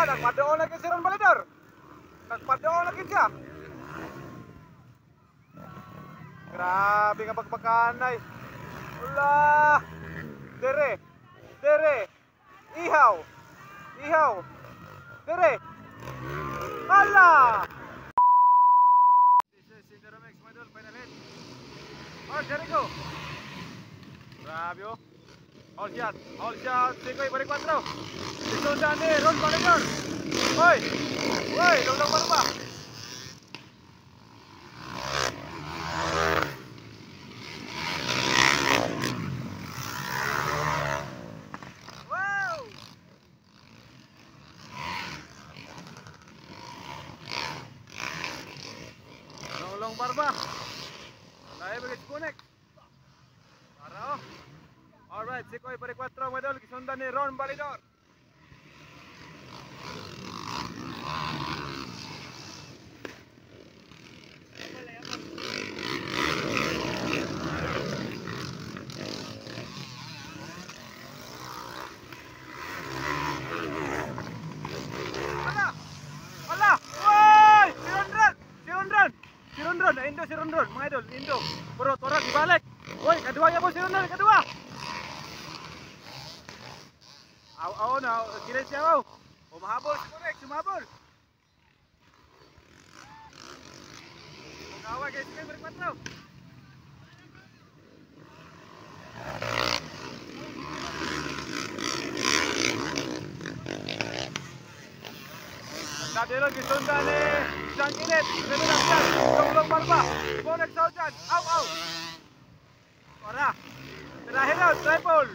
nagpadoon lagi si Ron Balidor. Nagpadoon lagi siya. Grabe nga pagpakanay. Ulah. Dere. Ihaw. Dere. Hala. This is Cinderomex model final hit. Oh, Jericho. Grabe oh. All shot. Sikoy balik 4. Disundan ni Ron Balidor. Hoy, long baru ba? Wow. Long barba. Dahil bagi connect. Para oh. Alright, Sikoy balik 4 model disundan ni Ron Balidor. Si Rondron, mga idol, Indo. Bro, torak dibalik. Woi, kedua ya bos, si Rondron, kedua. Aw, na, kira siya aw. O mahabol, si Correct, sumahabol. Kawa guys, ini berkuatro. Nadero disundan ni Jangkinet. Long barba. Bonek saujan. Aw. Ora. Terakhir out, triple.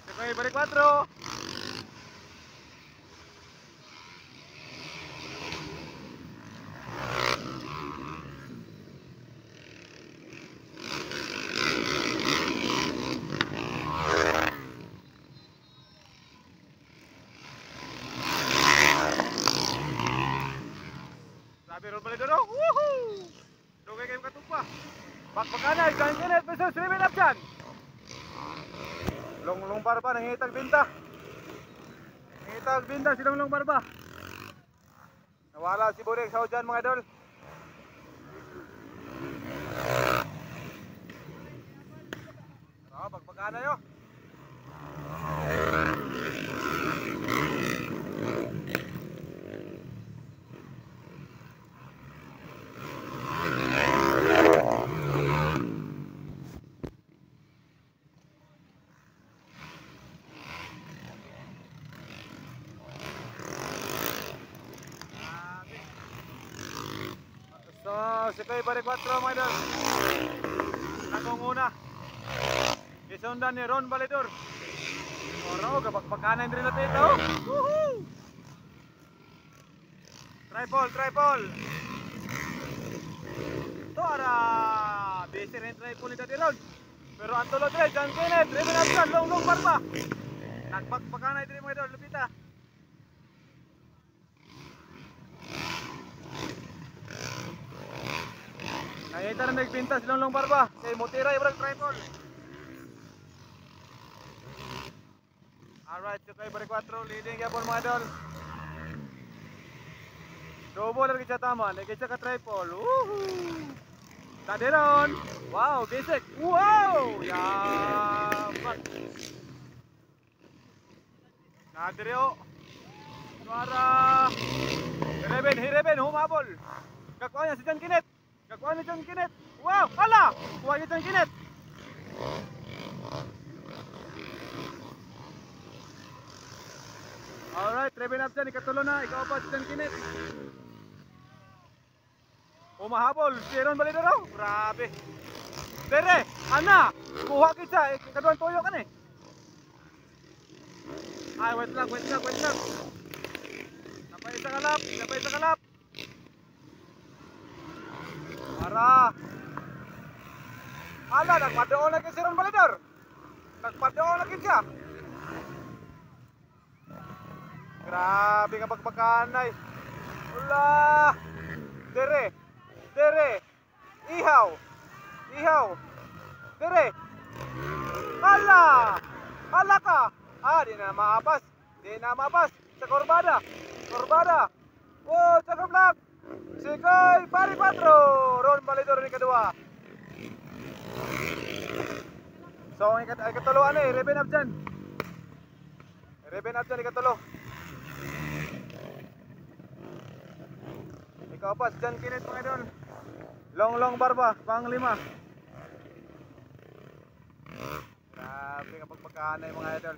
Sikoy balik 4. Ron Balidor, woohoo! Dugay kayo katupa. Bakbakanay, Jangkinet versus Riven Abjan. Long barba, nangitag binta. Si long barba. Nawala si Bonek sa hujan mga idol. Bakbakanay oh. So, Sikoy balik 4 mga idol. Nagunguna. Isundan ni Ron Balidor. Oro, kapagpakanan rin natin ito. Woohoo! Triple. Tora! Busy rin triple ni Daddy Ron. Pero ang tulad rin, Jangkinet, Riven Abjan, long barba. Nagpagpakanan rin mga idol, lupita. Nakita na nagbinta silang long barba. Kay Mutira ibrag triple. Alright, Sikoy balik 4. Leading yapon mga idol. Double lagi siya tama. Nagkita siya ka triple. Woohoo! Taderon. Wow, basic. Wow! Yaman. Nadrio. Suara. Hireven, humabol. Kakuha niya si Jangkinet. Wow, hala! Kuha niya Jangkinet. Alright, Riven Abjan, ikatulo na. Ikaw pa si Jangkinet. Umahabol, si Ron Balidor. Grabe. Dere, ana, kuha kita. Kaduan toyo kan eh. Ay, wait lang. Napay isa kalap. Para. Ala, nagpadoon lagi si Ron Balidor. Nagpadoon lagi siya. Grabe nga pagpakanay. Ulah. Dere. Ihaw. Ihaw. Dire. Hala! Hala ka! Di na maapas. Di na maapas. Sa kurbada. Kurbada. Oh, cakap lang. Sikoy, pari 4. Ron Balidor ni kedua. So, ang ikatulo ano eh, Reben Abjan. Reben Abjan ikatulo. Ikaw pa, Jan Kinet mga idol. Long barba, pang 5. Grabe kapag pagkahanay mga idol.